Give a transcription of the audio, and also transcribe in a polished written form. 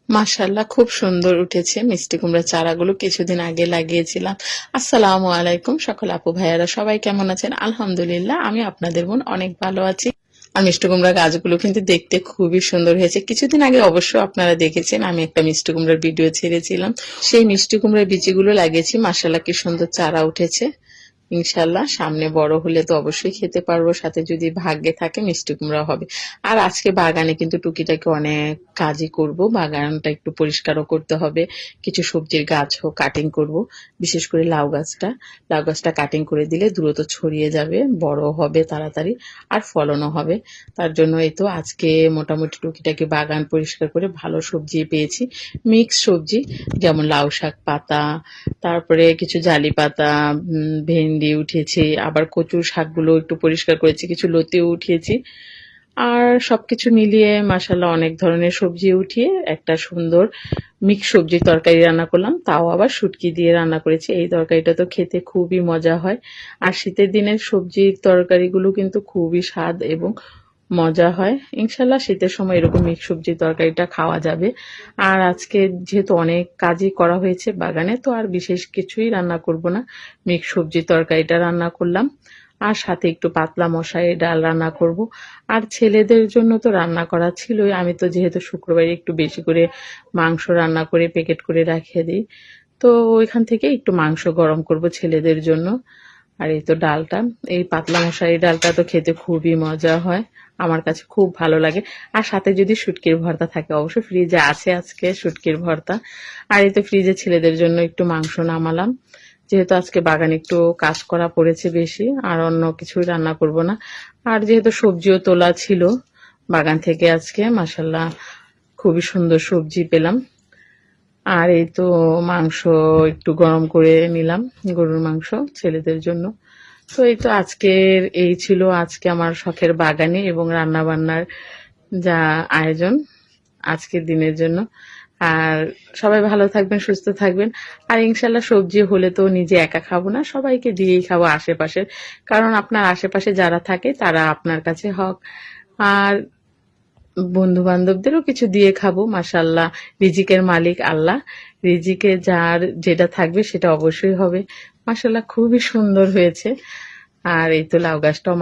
মাশাআল্লাহ খুব সুন্দর উঠেছে মিষ্টি কুমড়ার চারাগুলো কিছুদিন আগে লাগিয়েছিলাম। আসসালামু আলাইকুম সকল আপু ভাইয়ারা সবাই কেমন আছেন? আলহামদুলিল্লাহ আমি আপনাদের বোন অনেক ভালো আছি। আর মিষ্টি কুমড়া গাছগুলো কিন্তু দেখতে খুবই সুন্দর হয়েছে। কিছুদিন আগে অবশ্য আপনারা দেখেছেন আমি একটা মিষ্টি কুমড়ার ভিডিও ছেড়েছিলাম। সেই মিষ্টি কুমড়ার বীজগুলো লাগিয়েছি, মাশাআল্লাহ কি সুন্দর চারা উঠেছে। ইনশাল্লাহ সামনে বড় হলে তো অবশ্যই খেতে পারবো, সাথে যদি ভাগ্যে থাকে মিষ্টি কুমড়া হবে। আর আজকে বাগানে কিন্তু টুকিটাকি অনেক কাজই করব, বাগানটা একটু পরিষ্কারও করতে হবে, কিছু সবজির গাছও কাটিং করব, বিশেষ করে লাউ গাছটা কাটিং করে দিলে দ্রুত ছড়িয়ে যাবে, বড় হবে তাড়াতাড়ি আর ফলনও হবে। তার জন্য এই তো আজকে মোটামুটি টুকিটাকি বাগান পরিষ্কার করে ভালো সবজি পেয়েছি, মিক্স সবজি, যেমন লাউ শাক পাতা, তারপরে কিছু জালি পাতা, ভেন্ডি উঠিয়েছি, আবার কচুর শাকগুলো একটু পরিষ্কার করেছি, কিছু লতিও উঠিয়েছি। আর সবকিছু মিলিয়ে মাশাআল্লাহ অনেক ধরনের সবজি উঠিয়ে একটা সুন্দর মিক্স সবজির তরকারি রান্না করলাম, তাও আবার শুটকি দিয়ে রান্না করেছি। এই তরকারিটা তো খেতে খুবই মজা হয়। আর শীতের দিনের সবজির তরকারিগুলো কিন্তু খুবই স্বাদ এবং মজা হয়। ইনশাল্লাহ শীতের সময় এরকম মিক্স সবজির তরকারিটা খাওয়া যাবে। আর আজকে যেহেতু অনেক কাজই করা হয়েছে বাগানে, তো আর বিশেষ কিছুই রান্না করব না, মিক্স সবজির তরকারিটা রান্না করলাম। আর সাথে একটু পাতলা মশারি ডাল রান্না করব। আর ছেলেদের জন্য তো রান্না করা ছিলই, আমি তো যেহেতু শুক্রবারে একটু বেশি করে মাংস রান্না করে প্যাকেট করে রেখে দিই, তো ওইখান থেকে একটু মাংস গরম করব ছেলেদের জন্য। আর এই তো ডালটা, এই পাতলা মশারি ডালটা তো খেতে খুবই মজা হয়, আমার কাছে খুব ভালো লাগে। আর সাথে যদি শুটকির ভর্তা থাকে, অবশ্য ফ্রিজে আছে আজকে শুটকির ভর্তা। আর এই তো ফ্রিজে ছেলেদের জন্য একটু মাংস নামালাম, যেহেতু আজকে বাগানে একটু কাজ করা পড়েছে বেশি, আর অন্য কিছুই রান্না করব না। আর যেহেতু সবজিও তোলা ছিল বাগান থেকে আজকে, মাশাল্লাহ খুবই সুন্দর সবজি পেলাম। আর এই তো মাংস একটু গরম করে নিলাম, গরুর মাংস ছেলেদের জন্য। তো এই তো আজকের এই ছিল আজকে আমার শখের বাগানে এবং রান্না বান্নার যা আয়োজন আজকের দিনের জন্য। আর সবাই ভালো থাকবেন, সুস্থ থাকবেন। আর ইনশাল্লাহ সবজি হলে তো নিজে একা খাবো না, সবাইকে দিয়েই খাবো আশেপাশের, কারণ আপনার আশেপাশে যারা থাকে তারা আপনার কাছে হক। আর বন্ধু বান্ধবদেরও কিছু দিয়ে খাবো। মাশাল্লাহ রিজিকের মালিক আল্লাহ, রিজিকে যার যেটা থাকবে সেটা অবশ্যই হবে। মাশাল্লাহ খুবই সুন্দর হয়েছে। আর এই তো লাউ গাছটাও